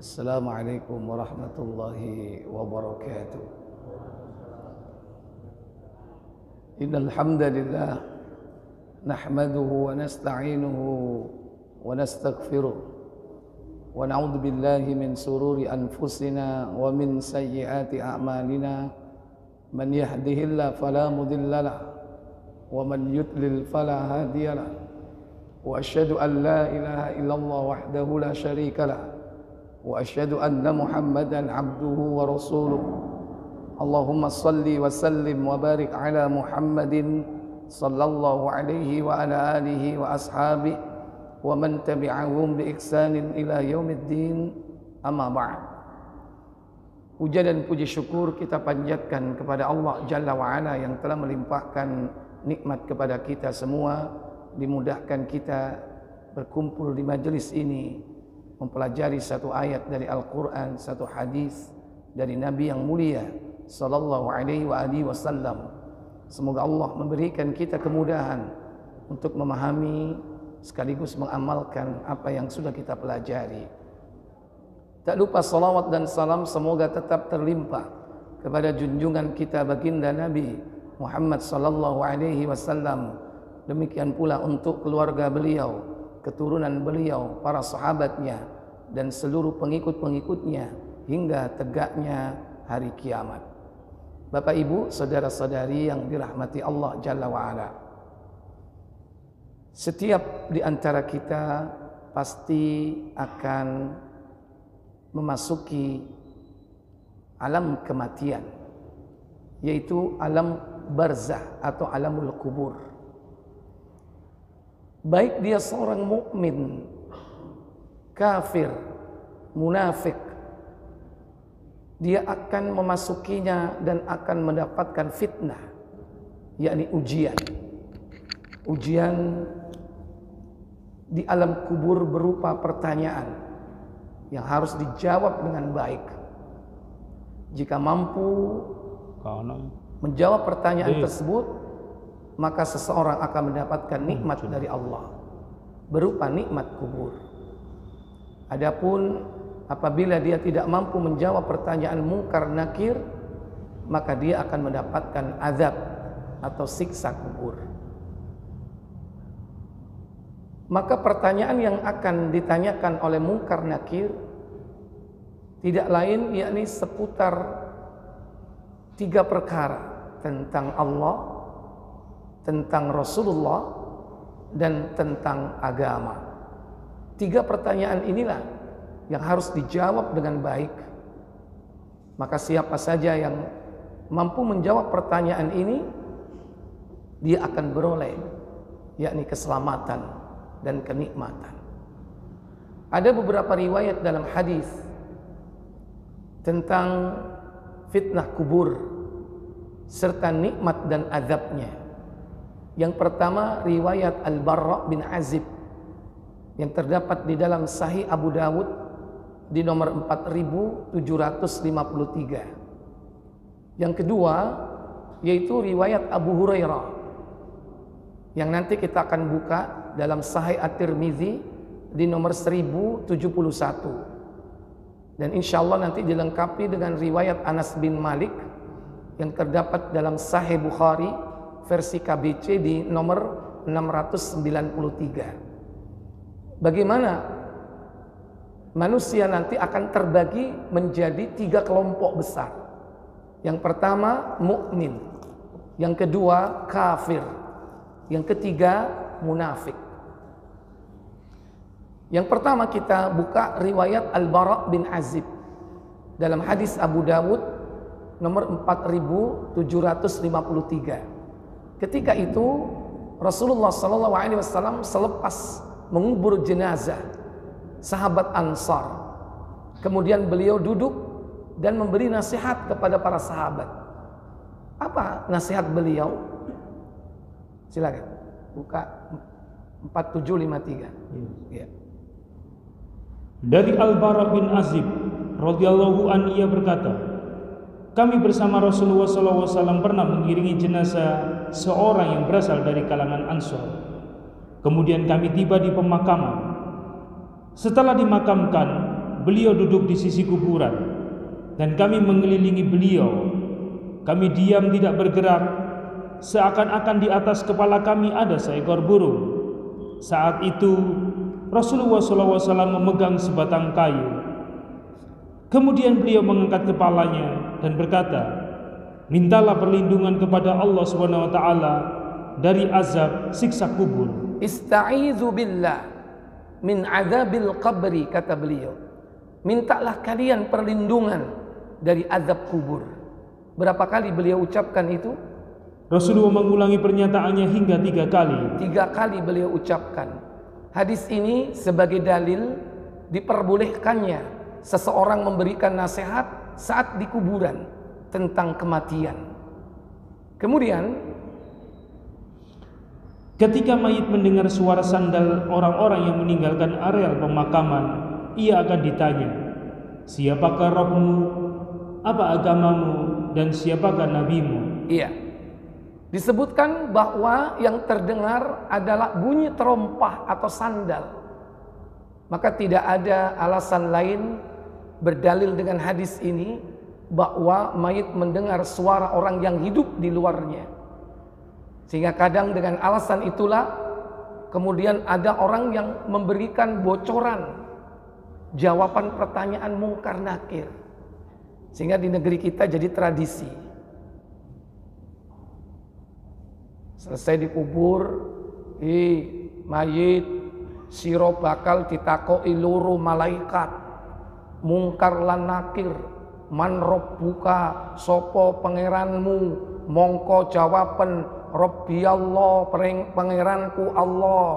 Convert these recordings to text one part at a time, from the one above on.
Assalamualaikum warahmatullahi wabarakatuh. Innal hamdalillah nahmaduhu wa nasta'inuhu wa nastaghfiruh wa na'udzu billahi min sururi anfusina wa min sayyiati a'malina. Man yahdihillahu fala mudilla lahu wa man yudlil fala hadiya lahu. Wa asyhadu an la ilaha illallah wahdahu la syarika lahu wa asyhadu anna Muhammadan abduhu wa rasuluh. Allahumma salli wa sallim wa barik ala Muhammadin sallallahu alaihi wa ala alihi wa ashabihi wa man tabi'ahum bi ihsanin ila yaumiddin. Amma ba'd. Puja dan puji syukur kita panjatkan kepada Allah Jalla wa Ala yang telah melimpahkan nikmat kepada kita semua, dimudahkan kita berkumpul di majelis ini mempelajari satu ayat dari Al-Quran, satu hadis dari Nabi yang mulia sallallahu alaihi wasallam. Semoga Allah memberikan kita kemudahan untuk memahami sekaligus mengamalkan apa yang sudah kita pelajari. Tak lupa salawat dan salam semoga tetap terlimpah kepada junjungan kita baginda Nabi Muhammad sallallahu alaihi wasallam. Demikian pula untuk keluarga beliau, keturunan beliau, para sahabatnya, dan seluruh pengikut-pengikutnya hingga tegaknya hari kiamat. Bapak Ibu, saudara-saudari yang dirahmati Allah Jalla wa'ala, setiap di antara kita pasti akan memasuki alam kematian, yaitu alam barzah atau alamul kubur. Baik dia seorang mukmin, kafir, munafik, dia akan memasukinya dan akan mendapatkan fitnah, yakni ujian. Ujian di alam kubur berupa pertanyaan yang harus dijawab dengan baik. Jika mampu menjawab pertanyaan tersebut, maka seseorang akan mendapatkan nikmat dari Allah berupa nikmat kubur. Adapun apabila dia tidak mampu menjawab pertanyaan mungkar nakir, maka dia akan mendapatkan azab atau siksa kubur. Maka pertanyaan yang akan ditanyakan oleh mungkar nakir tidak lain yakni seputar tiga perkara: tentang Allah, tentang Rasulullah, dan tentang agama. Tiga pertanyaan inilah yang harus dijawab dengan baik. Maka siapa saja yang mampu menjawab pertanyaan ini, dia akan beroleh yakni keselamatan dan kenikmatan. Ada beberapa riwayat dalam hadis tentang fitnah kubur serta nikmat dan azabnya. Yang pertama riwayat Al-Barra bin Azib yang terdapat di dalam Sahih Abu Dawud di nomor 4753. Yang kedua yaitu riwayat Abu Hurairah yang nanti kita akan buka dalam Sahih At-Tirmizi di nomor 1071. Dan insyaallah nanti dilengkapi dengan riwayat Anas bin Malik yang terdapat dalam Sahih Bukhari versi KBC di nomor 693. Bagaimana manusia nanti akan terbagi menjadi tiga kelompok besar. Yang pertama mukmin, yang kedua kafir, yang ketiga munafik. Yang pertama kita buka riwayat Al-Bara bin Azib dalam hadis Abu Dawud nomor 4753. Ketika itu Rasulullah SAW selepas mengubur jenazah sahabat Ansar, kemudian beliau duduk dan memberi nasihat kepada para sahabat. Apa nasihat beliau? Silakan buka 4753. Ya. Dari Al-Bara bin Azib radhiyallahu an, ia berkata, kami bersama Rasulullah SAW pernah mengiringi jenazah seorang yang berasal dari kalangan Ansor. Kemudian kami tiba di pemakaman. Setelah dimakamkan, beliau duduk di sisi kuburan dan kami mengelilingi beliau. Kami diam tidak bergerak, seakan-akan di atas kepala kami ada seekor burung. Saat itu Rasulullah SAW memegang sebatang kayu. Kemudian beliau mengangkat kepalanya dan berkata, mintalah perlindungan kepada Allah SWT dari azab siksa kubur. Ista'izu billah min azabil qabri, kata beliau. Mintalah kalian perlindungan dari azab kubur. Berapa kali beliau ucapkan itu? Rasulullah mengulangi pernyataannya hingga 3 kali. 3 kali beliau ucapkan. Hadis ini sebagai dalil diperbolehkannya seseorang memberikan nasihat saat di kuburan tentang kematian. Kemudian ketika mayit mendengar suara sandal orang-orang yang meninggalkan areal pemakaman, ia akan ditanya, siapakah Rabbmu, apa agamamu, dan siapakah nabimu? Iya. Disebutkan bahwa yang terdengar adalah bunyi terompah atau sandal. Maka tidak ada alasan lain berdalil dengan hadis ini bahwa mayit mendengar suara orang yang hidup di luarnya. Sehingga kadang dengan alasan itulah kemudian ada orang yang memberikan bocoran jawaban pertanyaan mungkar nakir. Sehingga di negeri kita jadi tradisi. Selesai dikubur, mayit siro bakal ditakoi loro malaikat mungkar lan nakir, man rabbuka, sopo pangeranmu, mongko jawaban Rabbi Allah, pangeranku Allah.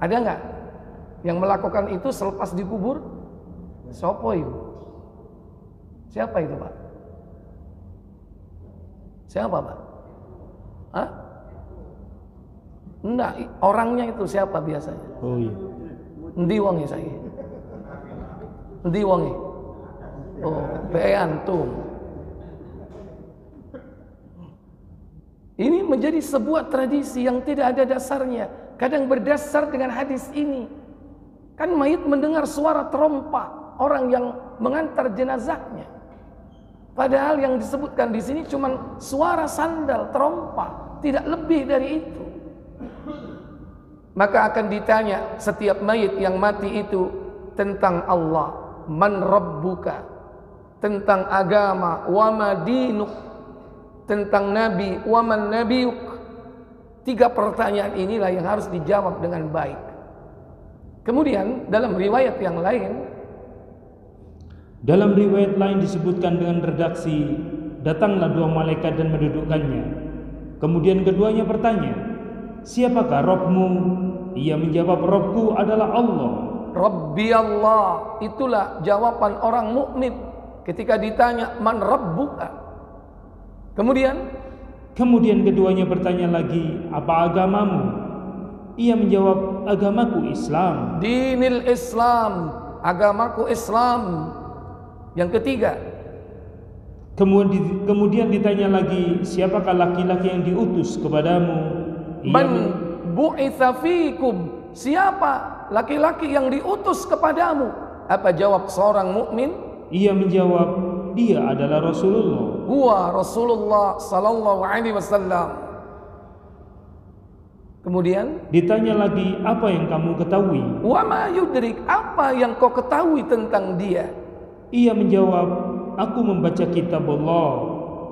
Ada nggak yang melakukan itu selepas dikubur? Sopo itu? Siapa itu, Pak? Siapa, Pak? Hah? Enggak, orangnya itu siapa biasanya? Oh iya. Endi wonge saiki? Endi wonge? Oh, be antum. Ini menjadi sebuah tradisi yang tidak ada dasarnya. Kadang berdasar dengan hadis ini. Kan mayit mendengar suara terompah orang yang mengantar jenazahnya. Padahal yang disebutkan di sini cuma suara sandal terompah, tidak lebih dari itu. Maka akan ditanya setiap mayit yang mati itu tentang Allah, man rabbuka, tentang agama, wa ma dinuk, tentang nabi, wa man nabiyuk. 3 pertanyaan inilah yang harus dijawab dengan baik. Kemudian dalam riwayat yang lain, dalam riwayat lain disebutkan dengan redaksi, datanglah 2 malaikat dan mendudukkannya. Kemudian keduanya bertanya, siapakah Rabbmu? Ia menjawab, Rabbku adalah Allah. Rabbi Allah, itulah jawaban orang mukmin ketika ditanya man rabbuka. Kemudian keduanya bertanya lagi, apa agamamu? Ia menjawab, agamaku Islam. Dinil Islam, agamaku Islam. Yang ketiga, kemudian ditanya lagi, siapakah laki-laki yang diutus kepadamu? Man bu'itsa fikum, siapa laki-laki yang diutus kepadamu? Apa jawab seorang mukmin? Ia menjawab, dia adalah Rasulullah. Huwa Rasulullah sallallahu alaihi wasallam. Kemudian ditanya lagi, apa yang kamu ketahui? Wa ma yudrik, apa yang kau ketahui tentang dia? Ia menjawab, aku membaca kitab Allah,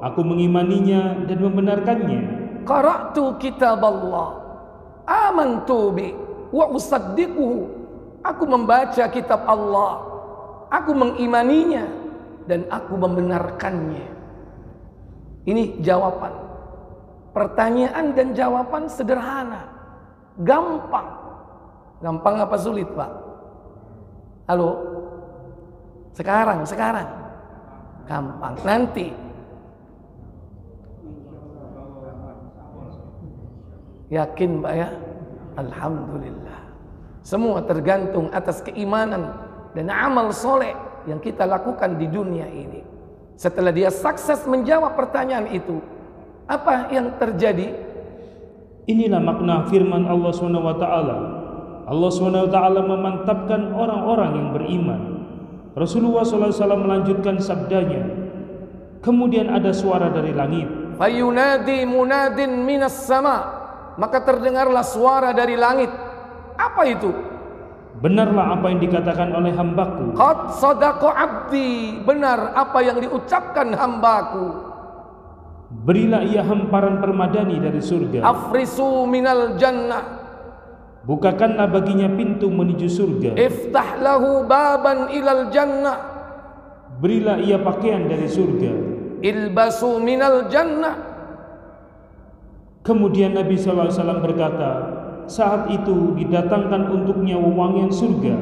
aku mengimaninya dan membenarkannya. Qara'tu kitab Allah, amantu bi wa usaddiquhu. Aku membaca kitab Allah, aku mengimaninya dan aku membenarkannya. Ini jawaban. Pertanyaan dan jawaban sederhana, gampang. Gampang apa sulit, Pak? Halo? Sekarang gampang. Nanti yakin, Pak ya? Alhamdulillah. Semua tergantung atas keimanan dan amal soleh yang kita lakukan di dunia ini. Setelah dia sukses menjawab pertanyaan itu, apa yang terjadi? Inilah makna firman Allah SWT. Allah SWT memantapkan orang-orang yang beriman. Rasulullah SAW melanjutkan sabdanya, kemudian ada suara dari langit. Fayunadi munadin minas sama, maka terdengarlah suara dari langit. Apa itu? Benarlah apa yang dikatakan oleh hambaku. Qad sadaqa abdi, benar apa yang diucapkan hambaku. Berilah ia hamparan permadani dari surga. Afrisu minal jannah, bukakanlah baginya pintu menuju surga. iftah lahu baban ilal jannah, Berilah ia pakaian dari surga. ilbasu minal jannah. Kemudian Nabi SAW berkata, saat itu didatangkan untuknya wewangian surga,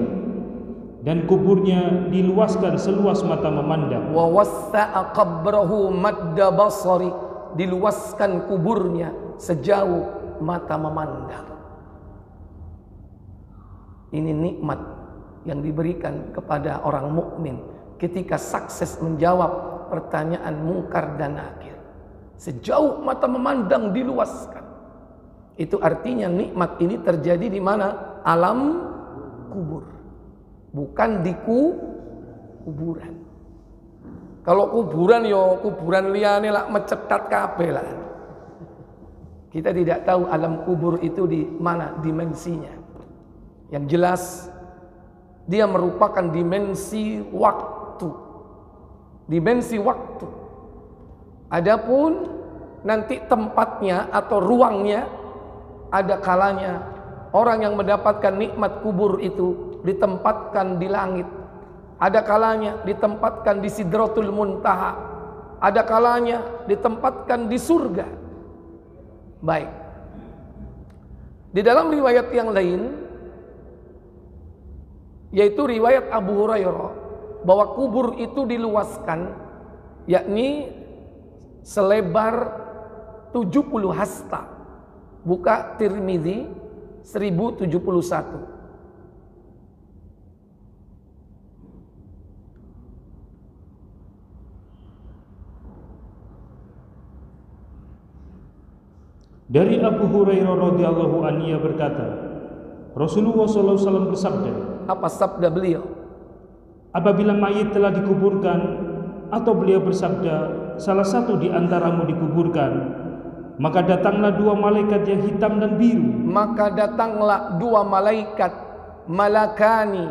dan kuburnya diluaskan seluas mata memandang. Wa wassa'a qabrahu madda basari, diluaskan kuburnya sejauh mata memandang. Ini nikmat yang diberikan kepada orang mukmin ketika sukses menjawab pertanyaan mungkar dan nakir. Sejauh mata memandang diluaskan. Itu artinya nikmat ini terjadi di mana? Alam kubur. Bukan di kuburan. Kalau kuburan yo kuburan liyane lah mecetat kabeh lah. Kita tidak tahu alam kubur itu di mana dimensinya. Yang jelas dia merupakan dimensi waktu. Dimensi waktu. Adapun nanti tempatnya atau ruangnya, ada kalanya orang yang mendapatkan nikmat kubur itu ditempatkan di langit. Ada kalanya ditempatkan di Sidratul Muntaha. Ada kalanya ditempatkan di surga. Baik. Di dalam riwayat yang lain, yaitu riwayat Abu Hurairah, bahwa kubur itu diluaskan, yakni selebar 70 hasta. Buka Tirmidzi 1071. Dari Abu Hurairah radhiyallahu anhu ia berkata, Rasulullah SAW bersabda, Apa sabda beliau? apabila mayit telah dikuburkan, atau beliau bersabda, salah satu di antaramu dikuburkan, maka datanglah dua malaikat yang hitam dan biru. Maka datanglah dua malaikat, malakani,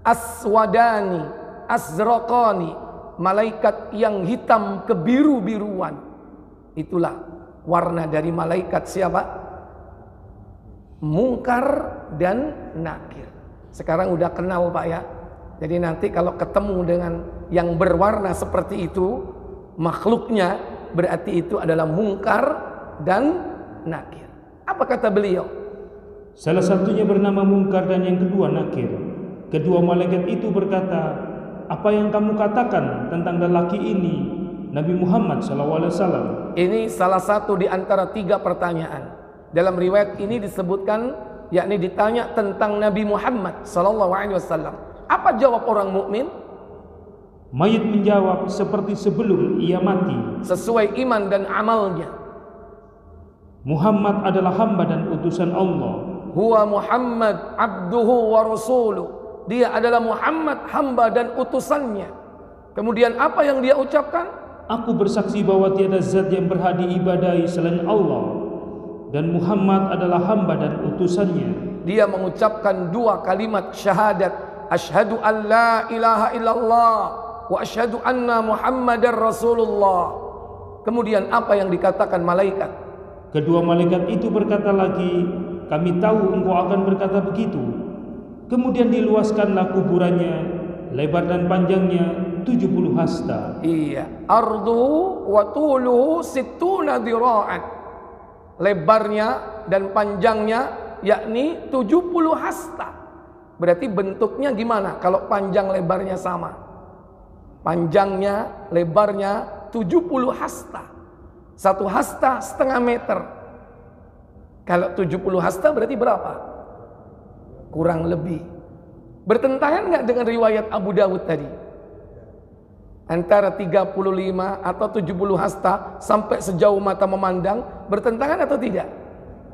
aswadani, azraqani, malaikat yang hitam kebiru-biruan. Itulah warna dari malaikat siapa? Mungkar dan nakir. Sekarang udah kenal Pak ya. Jadi nanti kalau ketemu dengan yang berwarna seperti itu, makhluknya berarti itu adalah mungkar dan nakir. Apa kata beliau? Salah satunya bernama Mungkar dan yang kedua Nakir. Kedua malaikat itu berkata, apa yang kamu katakan tentang lelaki ini, Nabi Muhammad SAW? Ini salah satu di antara 3 pertanyaan. Dalam riwayat ini disebutkan, yakni ditanya tentang Nabi Muhammad SAW. Apa jawab orang mukmin? Mayit menjawab seperti sebelum ia mati, sesuai iman dan amalnya. Muhammad adalah hamba dan utusan Allah. Huwa Muhammad abduhu wa rasuluh. Dia adalah Muhammad, hamba dan utusannya. Kemudian apa yang dia ucapkan? Aku bersaksi bahwa tiada zat yang berhak diibadahi selain Allah, dan Muhammad adalah hamba dan utusannya. Dia mengucapkan 2 kalimat syahadat. Asyhadu an la ilaha illallah wa asyhadu anna Muhammadar Rasulullah. Kemudian apa yang dikatakan malaikat? Kedua malaikat itu berkata lagi, kami tahu engkau akan berkata begitu. Kemudian diluaskanlah kuburannya, lebar dan panjangnya 70 hasta. Iya, arduhu wa tuluhu sittuna dira'an. Lebarnya dan panjangnya yakni 70 hasta. Berarti bentuknya gimana kalau panjang lebarnya sama? Panjangnya, lebarnya 70 hasta. 1 hasta setengah meter. Kalau 70 hasta berarti berapa? Kurang lebih. Bertentangan nggak dengan riwayat Abu Dawud tadi? Antara 35 atau 70 hasta sampai sejauh mata memandang, bertentangan atau tidak?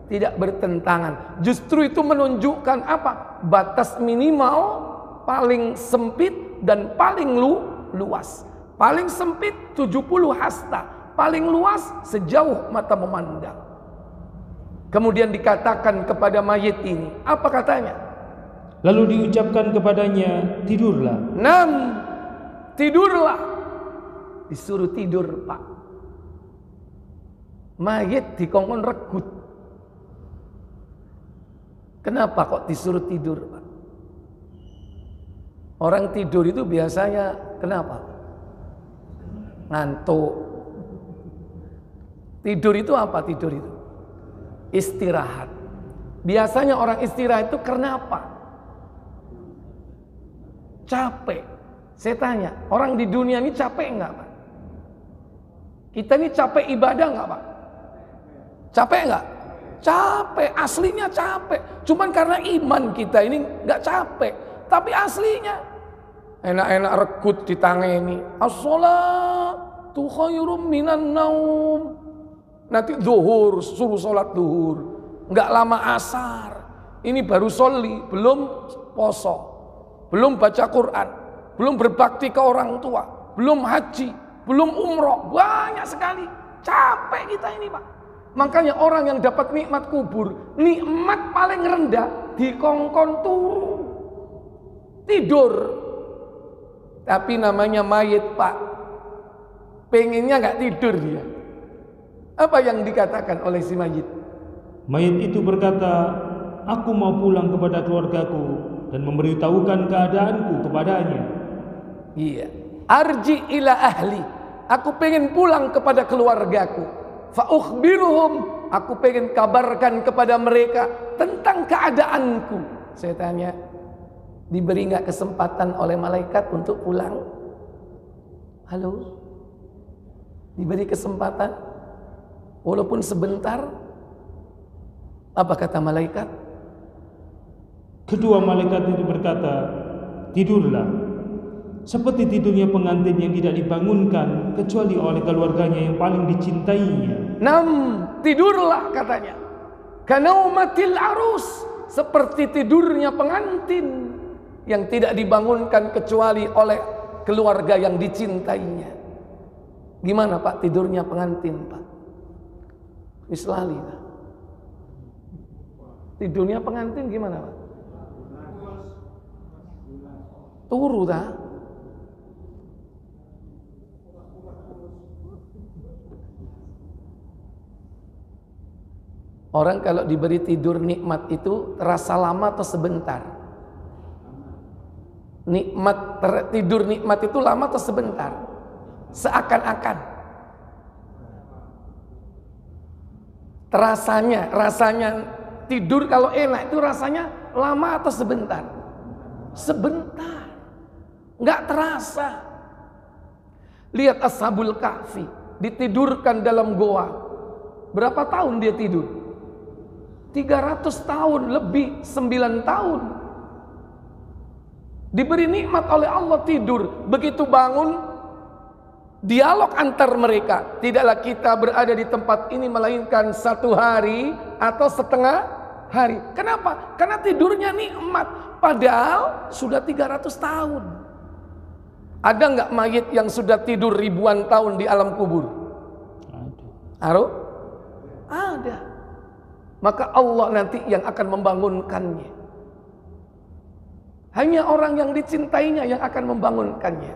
Tidak bertentangan. Justru itu menunjukkan apa? Batas minimal paling sempit dan paling luas. Paling sempit 70 hasta, paling luas sejauh mata memandang. Kemudian dikatakan kepada mayit ini, apa katanya? Lalu diucapkan kepadanya, tidurlah. Tidurlah. Disuruh tidur, Pak. Mayit dikongkon regut. Kenapa kok disuruh tidur, Pak? Orang tidur itu biasanya kenapa? Ngantuk. Tidur itu apa tidur itu? Istirahat. Biasanya orang istirahat itu karena apa? Capek. Saya tanya, orang di dunia ini capek enggak, Pak? Kita ini capek ibadah enggak, Pak? Capek enggak? Capek, aslinya capek. Cuman karena iman kita ini enggak capek. Tapi aslinya enak-enak regut ditangeni. As-sholatu khairum minan naum. Nanti zuhur, suruh sholat zuhur. Enggak lama asar. Ini baru sholli, belum poso. Belum baca Quran. Belum berbakti ke orang tua. Belum haji. Belum umroh. Banyak sekali. Capek kita ini, Pak. Makanya orang yang dapat nikmat kubur, nikmat paling rendah dikongkon turu. Tidur. Tapi namanya mayit, Pak. Pengennya nggak tidur dia. Apa yang dikatakan oleh si mayit? Mayit itu berkata, aku mau pulang kepada keluargaku dan memberitahukan keadaanku kepadanya. Iya. Arji ila ahli. Aku pengen pulang kepada keluargaku. Fa ukhbiruhum. Aku pengen kabarkan kepada mereka tentang keadaanku. Saya tanya, diberi nggak kesempatan oleh malaikat untuk pulang? Halo? Diberi kesempatan? Walaupun sebentar? Apa kata malaikat? Kedua malaikat itu berkata, tidurlah. Seperti tidurnya pengantin yang tidak dibangunkan kecuali oleh keluarganya yang paling dicintainya. Tidurlah katanya. Kanaumatil arus. Seperti tidurnya pengantin yang tidak dibangunkan kecuali oleh keluarga yang dicintainya. Gimana, Pak, tidurnya pengantin, Pak? Islali. Tidurnya pengantin gimana, Pak? Turu dah. Orang kalau diberi tidur nikmat itu terasa lama atau sebentar? Tidur nikmat itu lama atau sebentar? Seakan-akan. Rasanya tidur kalau enak itu rasanya lama atau sebentar? Sebentar. Nggak terasa. Lihat Ashabul Kahfi, ditidurkan dalam goa. Berapa tahun dia tidur? 300 tahun lebih, 9 tahun. Diberi nikmat oleh Allah tidur. Begitu bangun, dialog antar mereka. Tidaklah kita berada di tempat ini melainkan 1 hari atau setengah hari. Kenapa? Karena tidurnya nikmat. Padahal sudah 300 tahun. Ada nggak mayit yang sudah tidur ribuan tahun di alam kubur? Ada. Maka Allah nanti yang akan membangunkannya. Hanya orang yang dicintainya yang akan membangunkannya.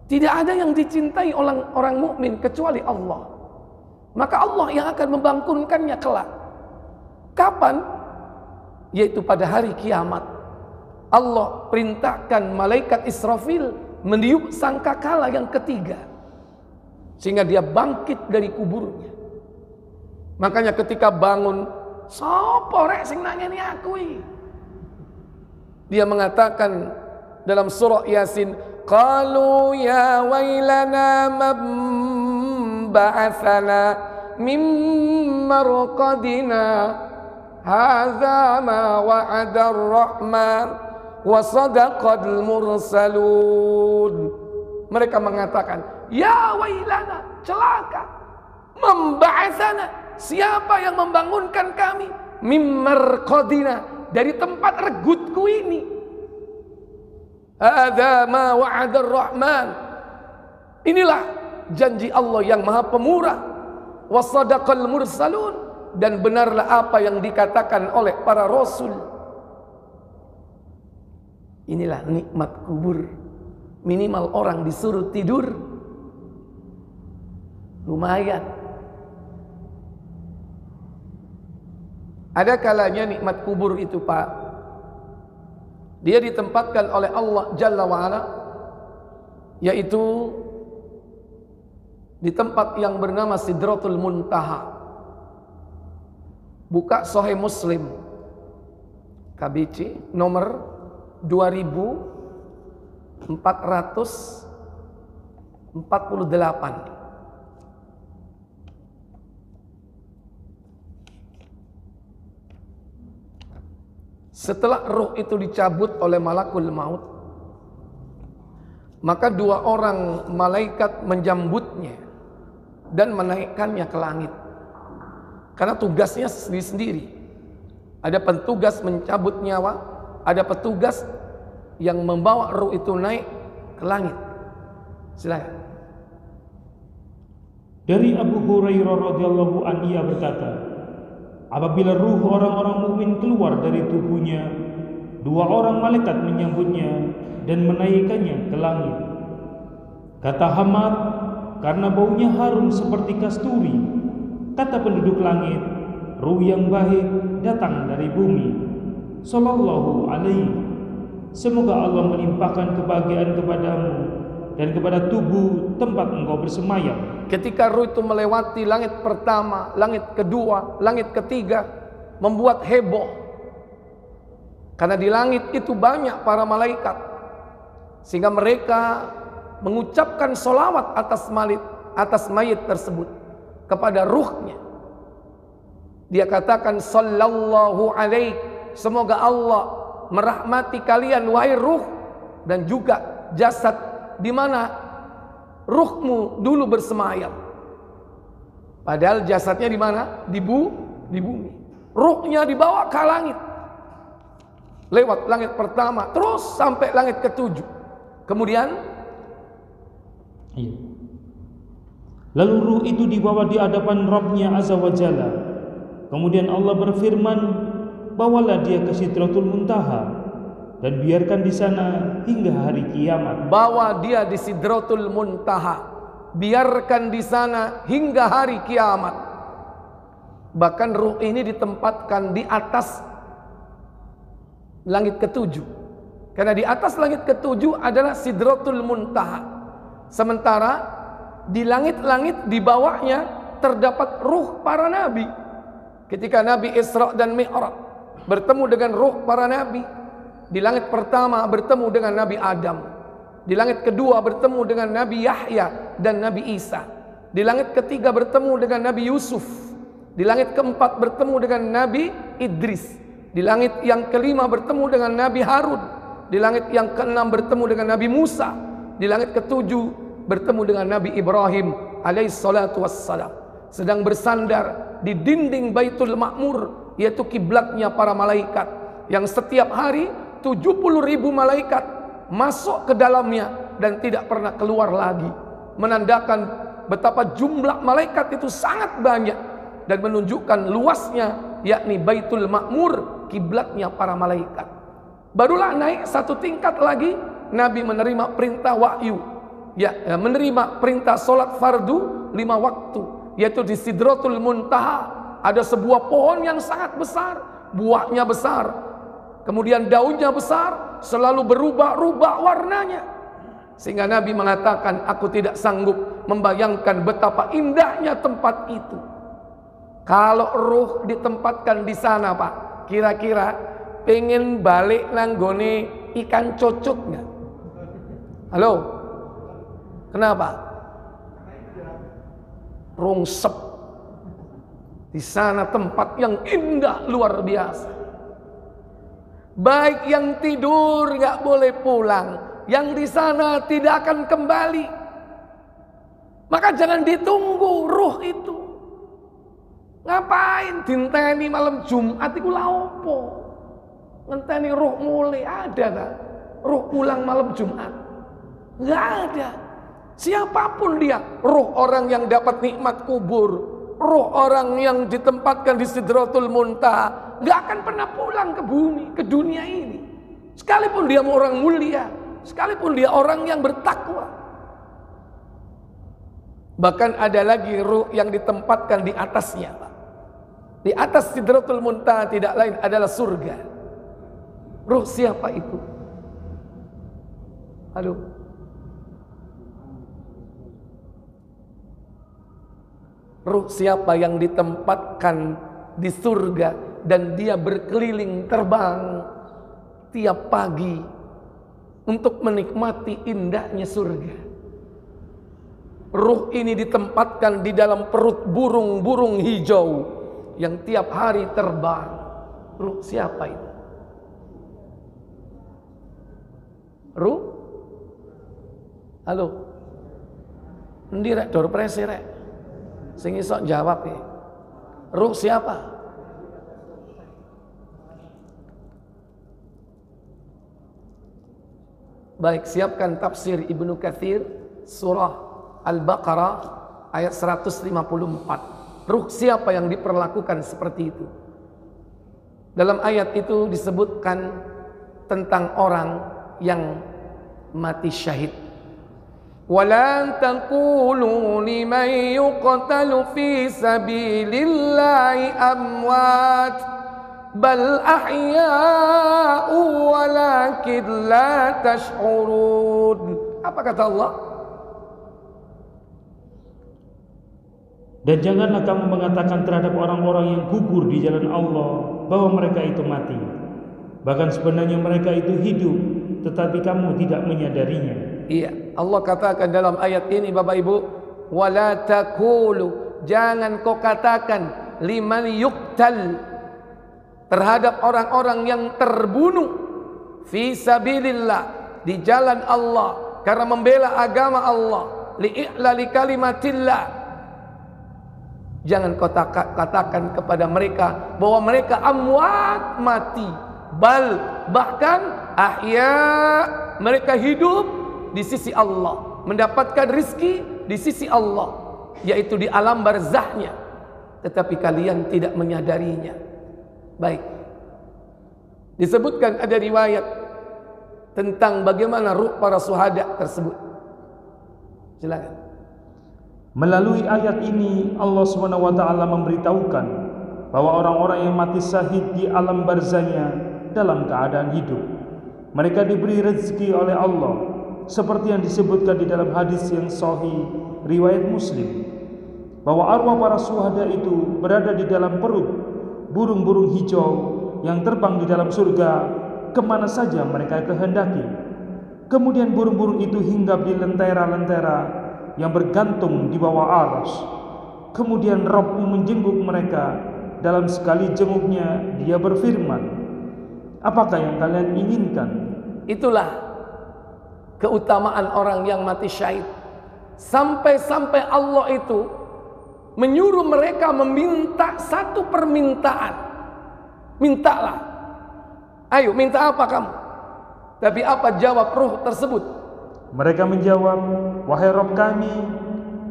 Tidak ada yang dicintai orang mukmin kecuali Allah. Maka Allah yang akan membangunkannya kelak. Kapan? Yaitu pada hari kiamat. Allah perintahkan malaikat Israfil meniup sangkakala yang ketiga. Sehingga dia bangkit dari kuburnya. Makanya ketika bangun, sapa rek sing nangeni aku iki? Dia mengatakan dalam surah Yasin, qalu ya wailana man ba'atsana min marqadina hadza ma wa'ada ar-rahman wa sadaqal mursalun. Mereka mengatakan, ya wailana, celaka, memba'atsana. Siapa yang membangunkan kami? Mimmarqadina, dari tempat regutku ini. Hadza ma wa'ada ar-Rahman. Inilah janji Allah yang Maha Pemurah. Wa sadaqal mursalun, dan benarlah apa yang dikatakan oleh para rasul. Inilah nikmat kubur. Minimal orang disuruh tidur, lumayan. Ada kalanya nikmat kubur itu, Pak, dia ditempatkan oleh Allah Jalla wa'ala, yaitu di tempat yang bernama Sidratul Muntaha. Buka Sahih Muslim KBC nomor 2448. Setelah ruh itu dicabut oleh malakul maut, maka dua orang malaikat menjambutnya dan menaikkannya ke langit. Karena tugasnya sendiri-sendiri. Ada petugas mencabut nyawa, ada petugas yang membawa ruh itu naik ke langit. Silakan. Dari Abu Hurairah radhiyallahu anhu ia berkata, apabila ruh orang-orang mukmin keluar dari tubuhnya, dua orang malaikat menyambutnya dan menaikkannya ke langit. Kata Hamad, karena baunya harum seperti kasturi. Kata penduduk langit, ruh yang baik datang dari bumi. Sallallahu alaihi. Semoga Allah melimpahkan kebahagiaan kepadamu dan kepada tubuh tempat engkau bersemayam. Ketika ruh itu melewati langit pertama, langit kedua, langit ketiga, membuat heboh. Karena di langit itu banyak para malaikat, sehingga mereka mengucapkan sholawat atas mayit tersebut kepada ruhnya. Dia katakan sallallahu alaihi, semoga Allah merahmati kalian wahai ruh, dan juga jasad di mana ruhmu dulu bersemayam. Padahal jasadnya di mana? Di bumi. Ruhnya dibawa ke langit. Lewat langit pertama terus sampai langit ketujuh. Kemudian lalu ruh itu dibawa di hadapan Rabb-Nya Azza wa Jalla. Kemudian Allah berfirman, bawalah dia ke Sidratul Muntaha dan biarkan di sana hingga hari kiamat. Bawa dia di Sidratul Muntaha, biarkan di sana hingga hari kiamat. Bahkan ruh ini ditempatkan di atas langit ketujuh, karena di atas langit ketujuh adalah Sidratul Muntaha. Sementara di langit-langit di bawahnya terdapat ruh para nabi. Ketika Nabi Isra dan Mi'raj bertemu dengan ruh para nabi, di langit pertama bertemu dengan Nabi Adam, di langit kedua bertemu dengan Nabi Yahya dan Nabi Isa, di langit ketiga bertemu dengan Nabi Yusuf, di langit keempat bertemu dengan Nabi Idris, di langit yang kelima bertemu dengan Nabi Harun, di langit yang keenam bertemu dengan Nabi Musa, di langit ketujuh bertemu dengan Nabi Ibrahim alaihissalatu wassalam, sedang bersandar di dinding Baitul Ma'mur, yaitu kiblatnya para malaikat, yang setiap hari 70.000 malaikat masuk ke dalamnya dan tidak pernah keluar lagi, menandakan betapa jumlah malaikat itu sangat banyak dan menunjukkan luasnya, yakni Baitul Ma'mur, kiblatnya para malaikat. Barulah naik satu tingkat lagi, Nabi menerima perintah wahyu, menerima perintah solat fardu 5 waktu, yaitu di Sidratul Muntaha. Ada sebuah pohon yang sangat besar, buahnya besar, kemudian daunnya besar, selalu berubah-ubah warnanya, sehingga Nabi mengatakan, aku tidak sanggup membayangkan betapa indahnya tempat itu. Kalau ruh ditempatkan di sana, Pak, kira-kira pengen balik nanggone ikan cocok nggak? Halo? Kenapa? Rungsep. Di sana tempat yang indah luar biasa. Baik yang tidur nggak boleh pulang, yang di sana tidak akan kembali. Maka jangan ditunggu ruh itu. Ngapain dinteni malam Jumat iku lha opo? Ngenteni ruh mulai ada kan? ruh pulang malam Jumat. Nggak ada. Siapapun dia, ruh orang yang dapat nikmat kubur, ruh orang yang ditempatkan di Sidratul Muntaha, nggak akan pernah pulang ke bumi, ke dunia ini. Sekalipun dia orang mulia, sekalipun dia orang yang bertakwa. Bahkan ada lagi ruh yang ditempatkan di atasnya, Pak. Di atas Sidratul Muntaha tidak lain adalah surga. Ruh siapa itu? Halo. Ruh siapa yang ditempatkan di surga dan dia berkeliling terbang tiap pagi untuk menikmati indahnya surga. Ruh ini ditempatkan di dalam perut burung-burung hijau yang tiap hari terbang. Ruh siapa itu? Ruh? Halo? Endi rek dor presi rek? Sing iso jawab ya. Ruh siapa? Baik, siapkan tafsir Ibnu Katsir surah Al-Baqarah ayat 154. Ruh siapa yang diperlakukan seperti itu? Dalam ayat itu disebutkan tentang orang yang mati syahid. وَلَا تَقُولُوا لِمَنْ يُقْتَلُ فِي سَبِيلِ اللَّهِ أَمْوَاتٌ بَلْ أَحْيَاءٌ وَلَكِنْ لَا تَشْعُرُونَ. Apa kata Allah? Dan janganlah kamu mengatakan terhadap orang-orang yang gugur di jalan Allah bahwa mereka itu mati. Bahkan sebenarnya mereka itu hidup, tetapi kamu tidak menyadarinya. Iya, Allah katakan dalam ayat ini Bapak Ibu, wala taqulu, jangan kau katakan liman yuqtal, terhadap orang-orang yang terbunuh fi sabilillah, di jalan Allah karena membela agama Allah, li'ilali kalimatillah. Jangan kau katakan kepada mereka bahwa mereka amwat, mati, bahkan ahya, mereka hidup di sisi Allah, mendapatkan rizki di sisi Allah, yaitu di alam barzahnya, tetapi kalian tidak menyadarinya. Baik, disebutkan ada riwayat tentang bagaimana ruh para syuhada tersebut. Silakan. Melalui ayat ini Allah SWT memberitahukan bahwa orang-orang yang mati syahid di alam barzahnya dalam keadaan hidup, mereka diberi rezeki oleh Allah, seperti yang disebutkan di dalam hadis yang sahih riwayat Muslim, bahwa arwah para syuhada itu berada di dalam perut burung-burung hijau yang terbang di dalam surga kemana saja mereka kehendaki. Kemudian burung-burung itu hinggap di lentera-lentera yang bergantung di bawah arsy. Kemudian Rabb menjenguk mereka. Dalam sekali jenguknya dia berfirman, apakah yang kalian inginkan? Itulah keutamaan orang yang mati syahid. Sampai-sampai Allah itu menyuruh mereka meminta satu permintaan. Mintalah. Ayo, minta apa kamu? Tapi apa jawab ruh tersebut? Mereka menjawab, wahai Rabb kami,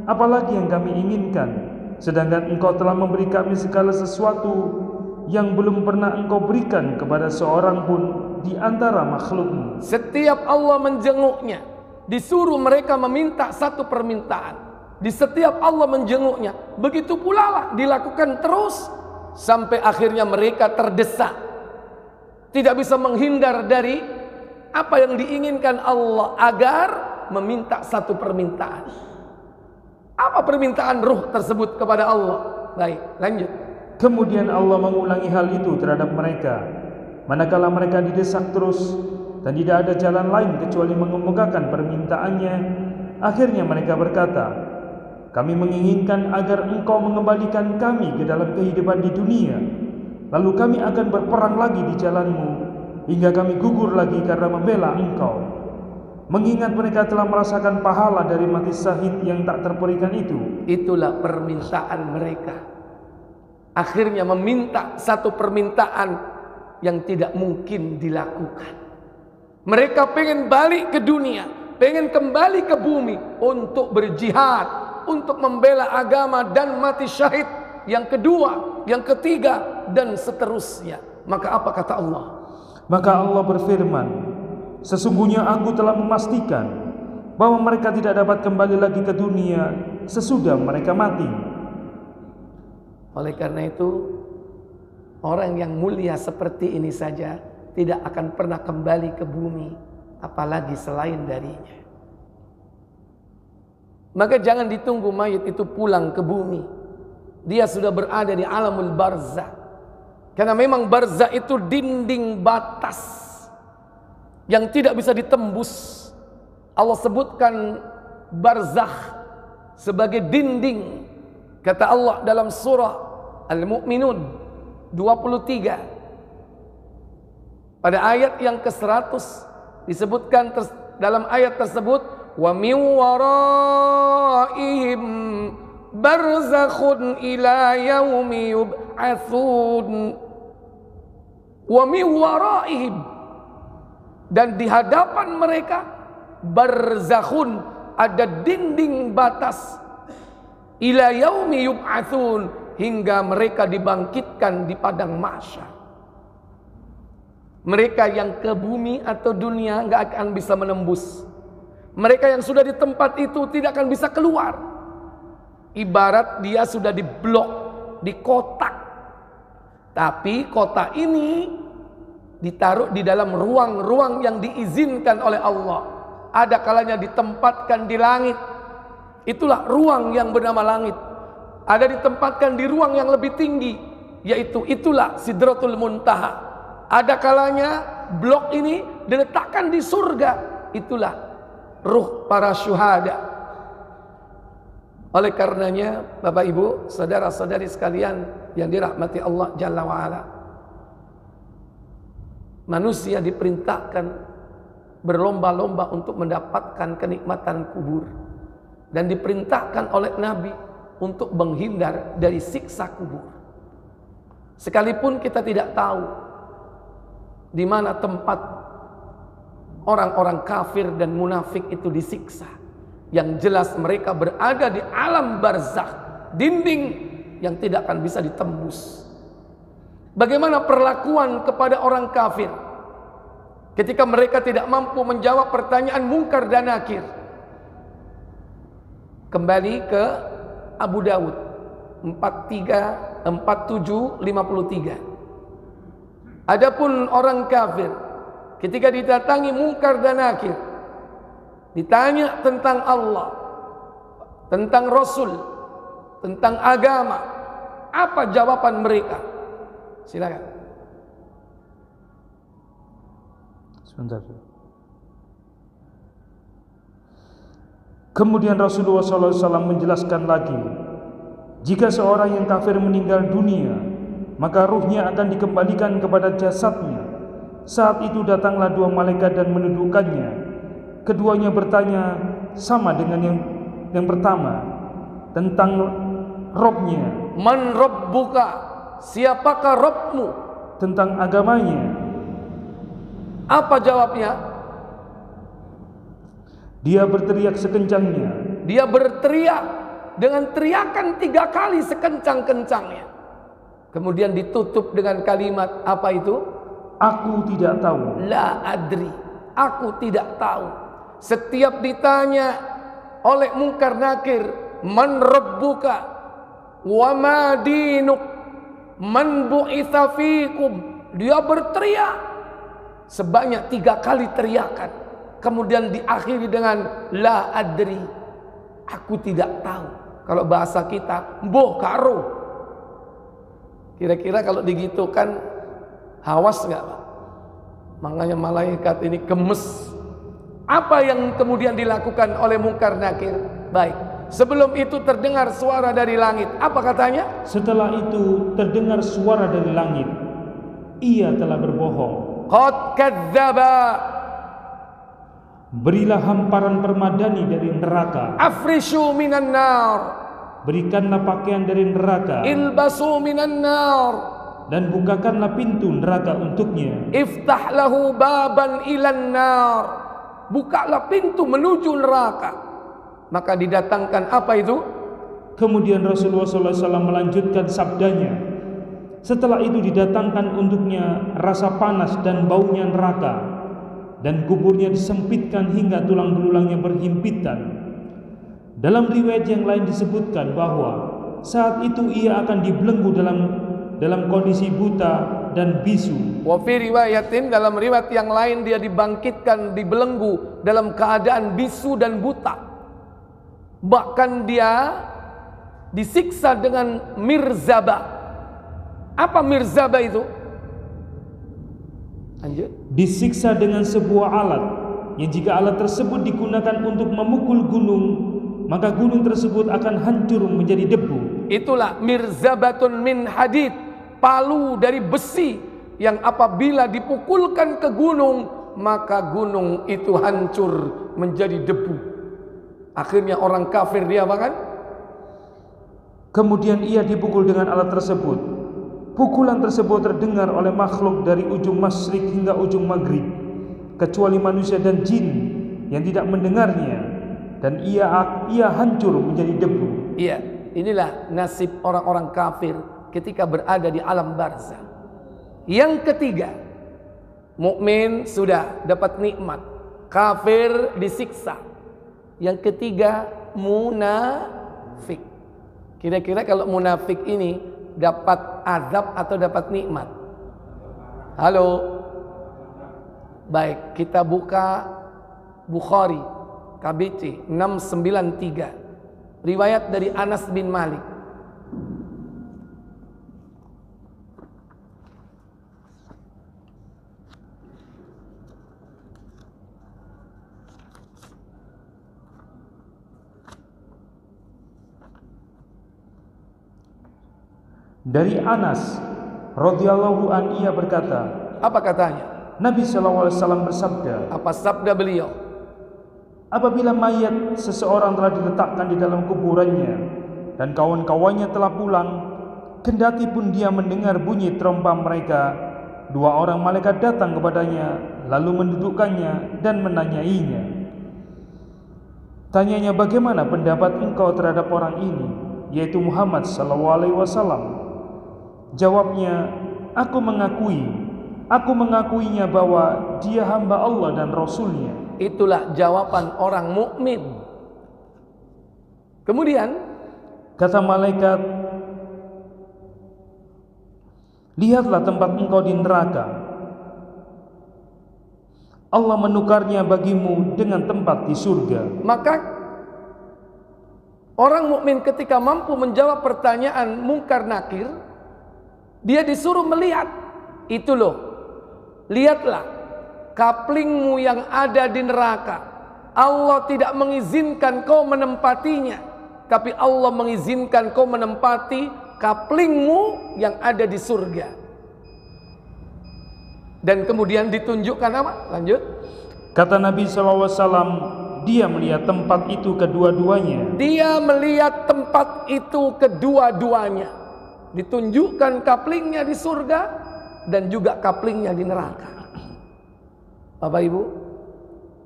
apalagi yang kami inginkan, sedangkan Engkau telah memberi kami segala sesuatu yang belum pernah Engkau berikan kepada seorang pun di antara makhluk-Mu. Setiap Allah menjenguknya, disuruh mereka meminta satu permintaan. Di setiap Allah menjenguknya, begitu pula lah dilakukan terus sampai akhirnya mereka terdesak, tidak bisa menghindar dari apa yang diinginkan Allah agar meminta satu permintaan. Apa permintaan ruh tersebut kepada Allah? Baik, lanjut. Kemudian Allah mengulangi hal itu terhadap mereka manakala mereka didesak terus dan tidak ada jalan lain kecuali mengemukakan permintaannya. Akhirnya mereka berkata, kami menginginkan agar Engkau mengembalikan kami ke dalam kehidupan di dunia, lalu kami akan berperang lagi di jalan-Mu hingga kami gugur lagi karena membela Engkau. Mengingat mereka telah merasakan pahala dari mati syahid yang tak terperikan itu. Itulah permintaan mereka. Akhirnya meminta satu permintaan yang tidak mungkin dilakukan. Mereka pengen balik ke dunia, pengen kembali ke bumi untuk berjihad, untuk membela agama dan mati syahid. Yang kedua, yang ketiga, dan seterusnya. Maka apa kata Allah? Maka Allah berfirman, sesungguhnya aku telah memastikan bahwa mereka tidak dapat kembali lagi ke dunia sesudah mereka mati. Oleh karena itu, orang yang mulia seperti ini saja tidak akan pernah kembali ke bumi, apalagi selain darinya. Maka jangan ditunggu mayit itu pulang ke bumi. Dia sudah berada di alamul barzah. Karena memang barzah itu dinding batas yang tidak bisa ditembus. Allah sebutkan barzakh sebagai dinding. Kata Allah dalam surah Al-Mu'minun 23. Pada ayat yang ke-100 disebutkan dalam ayat tersebut, wa min waraihim barzakhun ila yaumi yub'atsun. Wa min waraihim, dan di hadapan mereka barzakhun, ada dinding batas, ila yaumi yub'atsun, hingga mereka dibangkitkan di padang mahsyar. Mereka yang ke bumi atau dunia nggak akan bisa menembus. Mereka yang sudah di tempat itu tidak akan bisa keluar. Ibarat dia sudah diblok, di kotak. Tapi kotak ini ditaruh di dalam ruang-ruang yang diizinkan oleh Allah. Ada kalanya ditempatkan di langit. Itulah ruang yang bernama langit. Ada ditempatkan di ruang yang lebih tinggi, yaitu itulah Sidratul Muntaha. Ada kalanya blok ini diletakkan di surga. Itulah ruh para syuhada. Oleh karenanya, Bapak Ibu, saudara-saudari sekalian yang dirahmati Allah Jalla wa'ala, manusia diperintahkan berlomba-lomba untuk mendapatkan kenikmatan kubur, dan diperintahkan oleh Nabi untuk menghindar dari siksa kubur. Sekalipun kita tidak tahu di mana tempat orang-orang kafir dan munafik itu disiksa. Yang jelas mereka berada di alam barzakh, dinding yang tidak akan bisa ditembus. Bagaimana perlakuan kepada orang kafir ketika mereka tidak mampu menjawab pertanyaan Munkar dan Nakir? Kembali ke Abu Dawud 47:53. Adapun orang kafir ketika didatangi Munkar dan Nakir, ditanya tentang Allah, tentang Rasul, tentang agama, apa jawaban mereka? Silakan. Sebentar. Kemudian Rasulullah SAW menjelaskan lagi, jika seorang yang kafir meninggal dunia, maka ruhnya akan dikembalikan kepada jasadnya. Saat itu datanglah dua malaikat dan mendudukkannya. Keduanya bertanya sama dengan yang pertama tentang Robnya. Man Rabbuka, siapakah Rabbmu? Tentang agamanya. Apa jawabnya? Dia berteriak sekencangnya. Dia berteriak dengan teriakan 3 kali sekencang-kencangnya. Kemudian ditutup dengan kalimat apa itu? Aku tidak tahu. La adri, aku tidak tahu. Setiap ditanya oleh Munkar Nakir, man rabbuka wa ma dinuk, man bu'itsa fikum, dia berteriak sebanyak 3 kali teriakan. Kemudian diakhiri dengan la adri, aku tidak tahu. Kalau bahasa kita, mboh karo. Kira-kira kalau digitukan hawas nggak Pak? Makanya malaikat ini gemes. Apa yang kemudian dilakukan oleh Munkar Nakir? Baik, sebelum itu terdengar suara dari langit. Apa katanya? Setelah itu terdengar suara dari langit. Ia telah berbohong. Qad kadzdzaba, berilah hamparan permadani dari neraka. afrishu minan nar, Berikanlah pakaian dari neraka. ilbasu minan nar, dan bukakanlah pintu neraka untuknya. Iftah lahu baban ilan nar. Bukalah pintu menuju neraka. Maka didatangkan apa itu? Kemudian Rasulullah SAW melanjutkan sabdanya, setelah itu didatangkan untuknya rasa panas dan baunya neraka, dan kuburnya disempitkan hingga tulang belulangnya berhimpitan. Dalam riwayat yang lain disebutkan bahwa saat itu ia akan dibelenggu dalam kondisi buta dan bisu. Wa fi riwayatin, dalam riwayat yang lain dia dibangkitkan, dibelenggu dalam keadaan bisu dan buta. Bahkan dia disiksa dengan mirzabah. Apa mirzabah itu? Lanjut. Disiksa dengan sebuah alat yang jika alat tersebut digunakan untuk memukul gunung, maka gunung tersebut akan hancur menjadi debu. Itulah mirzabatun min hadid, palu dari besi yang apabila dipukulkan ke gunung, maka gunung itu hancur menjadi debu. Akhirnya orang kafir dia makan. Kemudian ia dipukul dengan alat tersebut. Pukulan tersebut terdengar oleh makhluk dari ujung masyrik hingga ujung maghrib, kecuali manusia dan jin yang tidak mendengarnya, dan ia hancur menjadi debu. Iya, inilah nasib orang-orang kafir ketika berada di alam barzah. Yang ketiga, mukmin sudah dapat nikmat, kafir disiksa. Yang ketiga, munafik. Kira-kira kalau munafik ini dapat azab atau dapat nikmat? Halo. Baik, kita buka Bukhari KBC 693. Riwayat dari Anas bin Malik. Dari Anas radhiyallahu an, ia berkata, apa katanya? Nabi SAW bersabda, apa sabda beliau? apabila mayat seseorang telah diletakkan di dalam kuburannya dan kawan-kawannya telah pulang, kendati pun dia mendengar bunyi trompa mereka, dua orang malaikat datang kepadanya lalu mendudukkannya dan menanyainya. Tanyanya, bagaimana pendapat engkau terhadap orang ini, yaitu Muhammad SAW? Jawabnya, aku mengakuinya bahwa dia hamba Allah dan Rasulnya. Itulah jawaban orang mukmin. Kemudian kata malaikat, lihatlah tempat engkau di neraka. Allah menukarnya bagimu dengan tempat di surga. Maka orang mukmin ketika mampu menjawab pertanyaan mungkar nakir, dia disuruh melihat. Itu loh, lihatlah kaplingmu yang ada di neraka. Allah tidak mengizinkan kau menempatinya, tapi Allah mengizinkan kau menempati kaplingmu yang ada di surga. Dan kemudian ditunjukkan apa? Lanjut. Kata Nabi SAW, dia melihat tempat itu kedua-duanya. Dia melihat tempat itu kedua-duanya. Ditunjukkan kaplingnya di surga dan juga kaplingnya di neraka. Bapak Ibu,